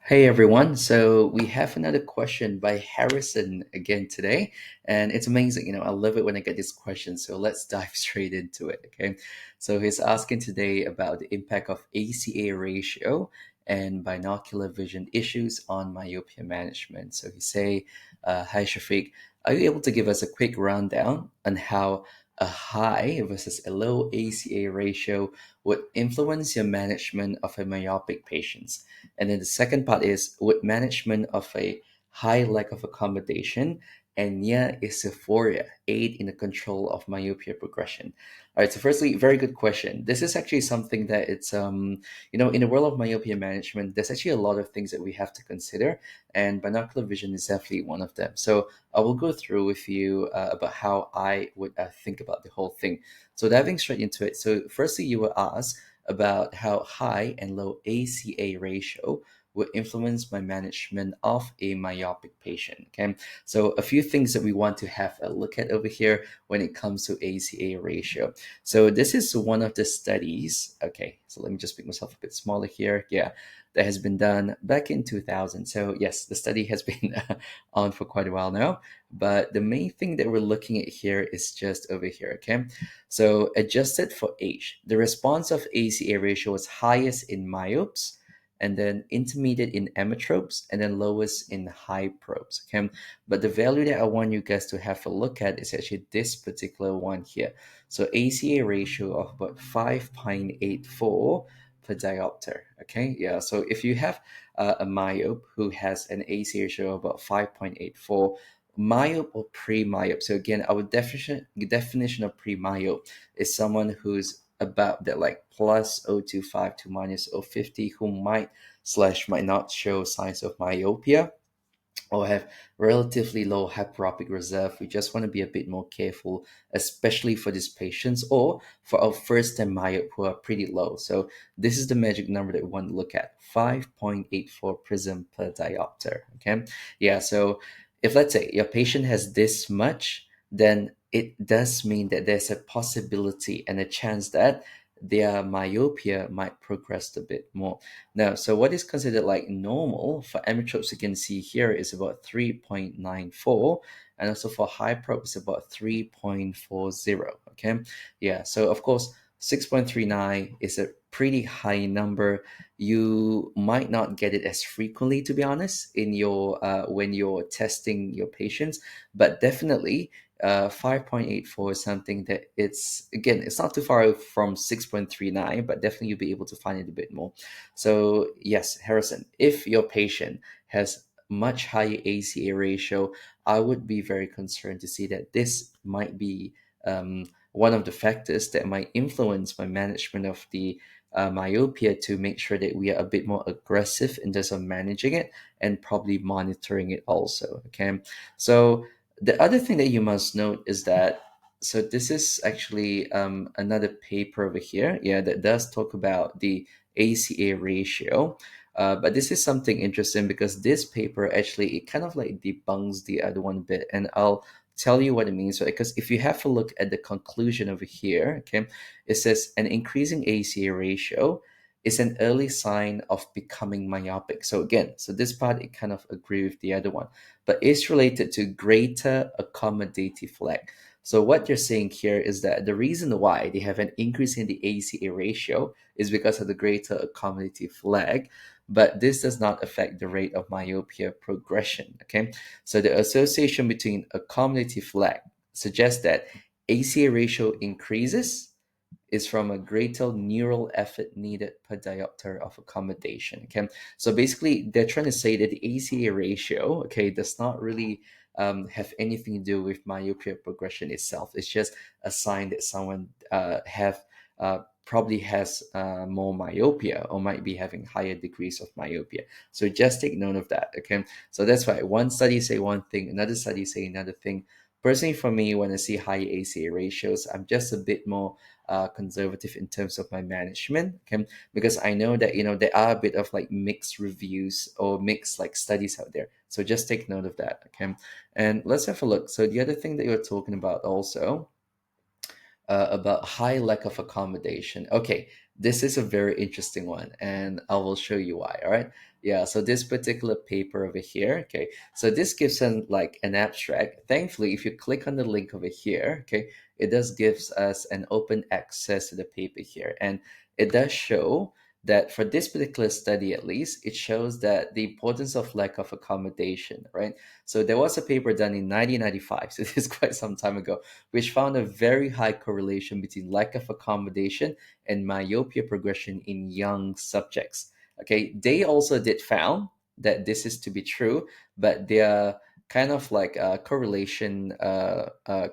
Hey everyone, so we have another question by Harrison again today, and it's amazing. I love it when I get this question. So let's dive straight into it. Okay, so he's asking today about the impact of ACA ratio and binocular vision issues on myopia management. So he say, "Hi Shafiq, are you able to give us a quick rundown on how a high versus a low ACA ratio would influence your management of a myopic patient?" And then the second part is, would management of a high lack of accommodation and near esophoria aid in the control of myopia progression? All right, so firstly, very good question. This is actually something that in the world of myopia management, there's actually a lot of things that we have to consider, and binocular vision is definitely one of them. So I will go through with you about how I would think about the whole thing. So diving straight into it. So firstly, you were asked about how high and low ACA ratio will influence my management of a myopic patient. Okay, so a few things that we want to have a look at over here when it comes to ACA ratio. So this is one of the studies. Okay, so let me just make myself a bit smaller here. Yeah, that has been done back in 2000. So yes, the study has been on for quite a while now. But the main thing that we're looking at here is just over here. Okay, so adjusted for age, the response of ACA ratio was highest in myopes, and then intermediate in emmetropes, and then lowest in hyperopes. Okay, but the value that I want you guys to have a look at is actually this particular one here. So ACA ratio of about 5.84 per diopter. Okay, yeah. So if you have a myope who has an ACA ratio of about 5.84, myope or pre-myope. So again, our definition of pre-myope is someone who's about that, like plus 0.25 to minus 0.50, who might not show signs of myopia or have relatively low hyperopic reserve. We just want to be a bit more careful, especially for these patients or for our first time myope who are pretty low. So this is the magic number that we want to look at, 5.84 prism per diopter. Okay, yeah. So if let's say your patient has this much, then it does mean that there's a possibility and a chance that their myopia might progress a bit more. Now, so what is considered like normal for ametropes, you can see here, is about 3.94, and also for hyperope is about 3.40. Okay, yeah. So of course, 6.39 is a pretty high number. You might not get it as frequently, to be honest, in your when you're testing your patients, but definitely 5.84 is something that it's not too far from 6.39, but definitely you'll be able to find it a bit more. So yes, Harrison, if your patient has much higher ACA ratio, I would be very concerned to see that this might be one of the factors that might influence my management of the myopia, to make sure that we are a bit more aggressive in terms of managing it and probably monitoring it also. Okay, so the other thing that you must note is that, so this is actually another paper over here, yeah, that does talk about the ACA ratio. But this is something interesting because this paper actually, it kind of like debunks the other one a bit, and I'll tell you what it means. Right? Because if you have a look at the conclusion over here, okay, it says an increasing ACA ratio is an early sign of becoming myopic. So again, so this part, it kind of agree with the other one, but it's related to greater accommodative lag. So what you're saying here is that the reason why they have an increase in the ACA ratio is because of the greater accommodative lag, but this does not affect the rate of myopia progression. Okay, so the association between accommodative lag suggests that ACA ratio increases is from a greater neural effort needed per diopter of accommodation. Okay, so basically they're trying to say that the ACA ratio, okay, does not really have anything to do with myopia progression itself. It's just a sign that someone probably has more myopia or might be having higher degrees of myopia. So just take note of that. Okay, so that's why one study say one thing, another study say another thing. Personally, for me, when I see high ACA ratios, I'm just a bit more conservative in terms of my management. Okay, because I know that there are a bit of like mixed reviews or mixed like studies out there. So just take note of that. Okay, and let's have a look. So the other thing that you're talking about also about high lack of accommodation. Okay, this is a very interesting one, and I will show you why. All right. Yeah. So this particular paper over here, okay. So this gives an like an abstract. Thankfully, if you click on the link over here, okay, it does gives us an open access to the paper here, and it does show that for this particular study, at least, it shows that the importance of lack of accommodation, right? So there was a paper done in 1995, so this is quite some time ago, which found a very high correlation between lack of accommodation and myopia progression in young subjects. Okay, they also did found that this is to be true, but their kind of like correlation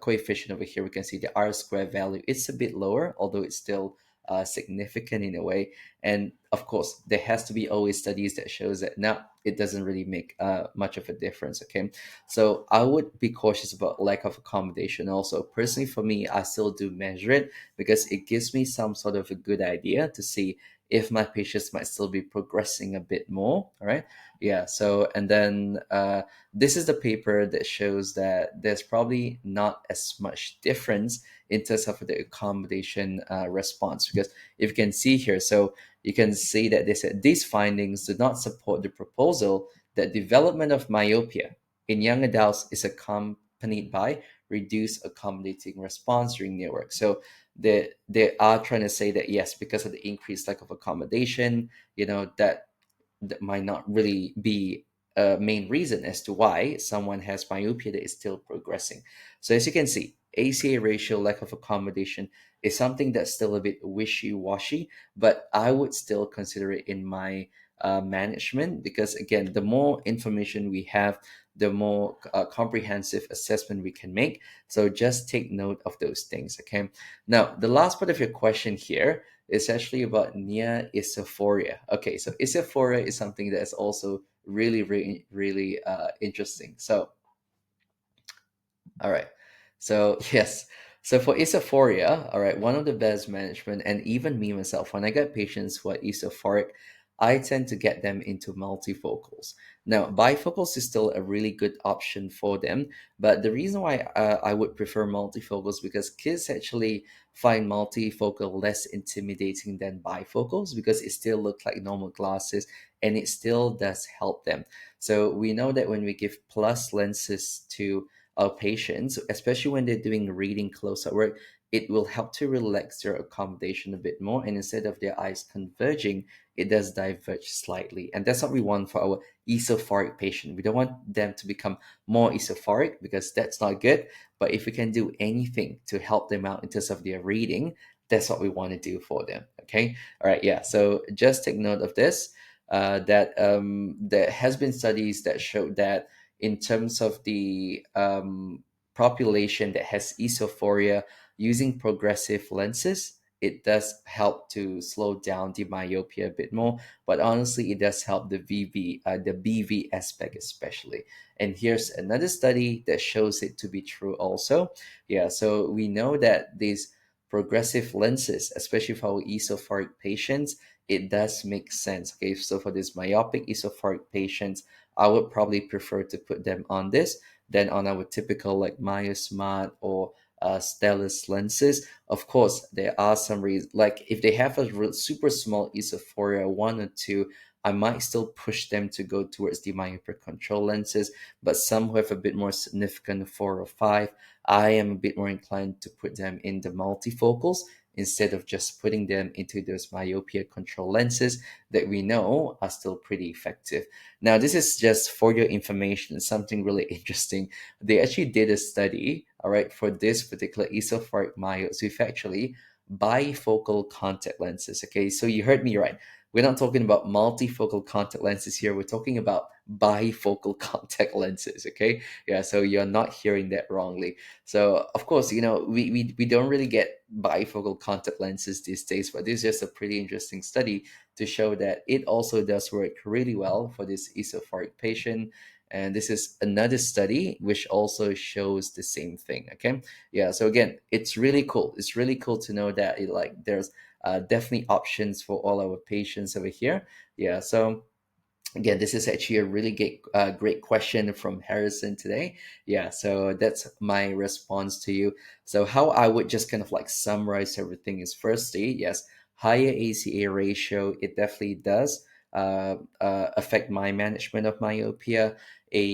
coefficient over here, we can see the R square value. It's a bit lower, although it's still significant in a way. And of course, there has to be always studies that shows that now it doesn't really make much of a difference. Okay, so I would be cautious about lack of accommodation. Also, personally, for me, I still do measure it because it gives me some sort of a good idea to see if my patients might still be progressing a bit more. All right. Yeah. So, and then this is the paper that shows that there's probably not as much difference in terms of the accommodation response, because if you can see here, so you can see that they said these findings do not support the proposal that development of myopia in young adults is accompanied by reduced accommodating response during their work. So they are trying to say that yes, because of the increased lack of accommodation, that might not really be a main reason as to why someone has myopia that is still progressing. So as you can see, ACA ratio, lack of accommodation, is something that's still a bit wishy-washy, but I would still consider it in my management, because again, the more information we have, the more comprehensive assessment we can make. So just take note of those things. Okay. Now, the last part of your question here is actually about near esophoria. Okay, so esophoria is something that is also really, really, really interesting. So, all right. So, yes. So for esophoria, all right, one of the best management, and even me myself, when I get patients who are esophoric, I tend to get them into multifocals. Now, bifocals is still a really good option for them, but the reason why I would prefer multifocals because kids actually find multifocal less intimidating than bifocals because it still looks like normal glasses and it still does help them. So we know that when we give plus lenses to our patients, especially when they're doing reading close at work, it will help to relax their accommodation a bit more. And instead of their eyes converging, it does diverge slightly. And that's what we want for our esophoric patient. We don't want them to become more esophoric because that's not good. But if we can do anything to help them out in terms of their reading, that's what we want to do for them. Okay. All right. Yeah. So just take note of this. That there has been studies that show that in terms of the population that has esophoria using progressive lenses, it does help to slow down the myopia a bit more. But honestly, it does help the BV aspect especially. And here's another study that shows it to be true also. Yeah, so we know that these progressive lenses, especially for our esophoric patients, it does make sense. Okay, so for these myopic esophoric patients, I would probably prefer to put them on this than on our typical like MyoSmart or Stellus lenses. Of course, there are some reasons, like if they have a super small esophoria, one or two, I might still push them to go towards the myopic control lenses. But some who have a bit more significant four or five, I am a bit more inclined to put them in the multifocals instead of just putting them into those myopia control lenses that we know are still pretty effective. Now, this is just for your information, something really interesting. They actually did a study, all right, for this particular esophoric myopes with actually bifocal contact lenses. Okay, so you heard me right. We're not talking about multifocal contact lenses here. We're talking about bifocal contact lenses. Okay, yeah, so you're not hearing that wrongly. So, of course, we don't really get bifocal contact lenses these days, but this is just a pretty interesting study to show that it also does work really well for this esophoric patient. And this is another study which also shows the same thing. Okay, yeah. So again, it's really cool. It's really cool to know that there's definitely options for all our patients over here. Yeah. So again, this is actually a really great question from Harrison today. Yeah, so that's my response to you. So how I would just kind of like summarize everything is firstly, yes, higher ACA ratio, it definitely does affect my management of myopia. A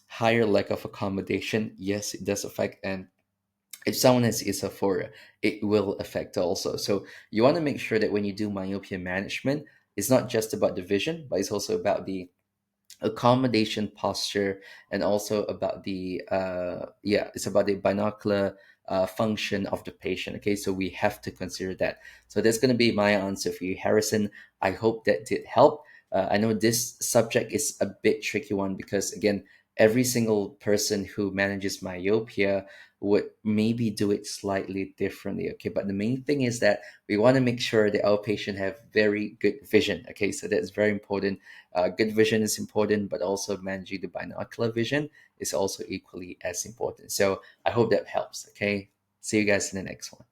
higher lack of accommodation, yes, it does affect. And if someone has esophoria, it will affect also. So you want to make sure that when you do myopia management, it's not just about the vision, but it's also about the accommodation posture, and also about the yeah, it's about the binocular function of the patient. Okay, so we have to consider that. So that's going to be my answer for you, Harrison. I hope that did help. I know this subject is a bit tricky one, because again, every single person who manages myopia would maybe do it slightly differently. Okay, but the main thing is that we want to make sure that our patient have very good vision. Okay, so that's very important. Good vision is important, but also managing the binocular vision is also equally as important. So I hope that helps. Okay. See you guys in the next one.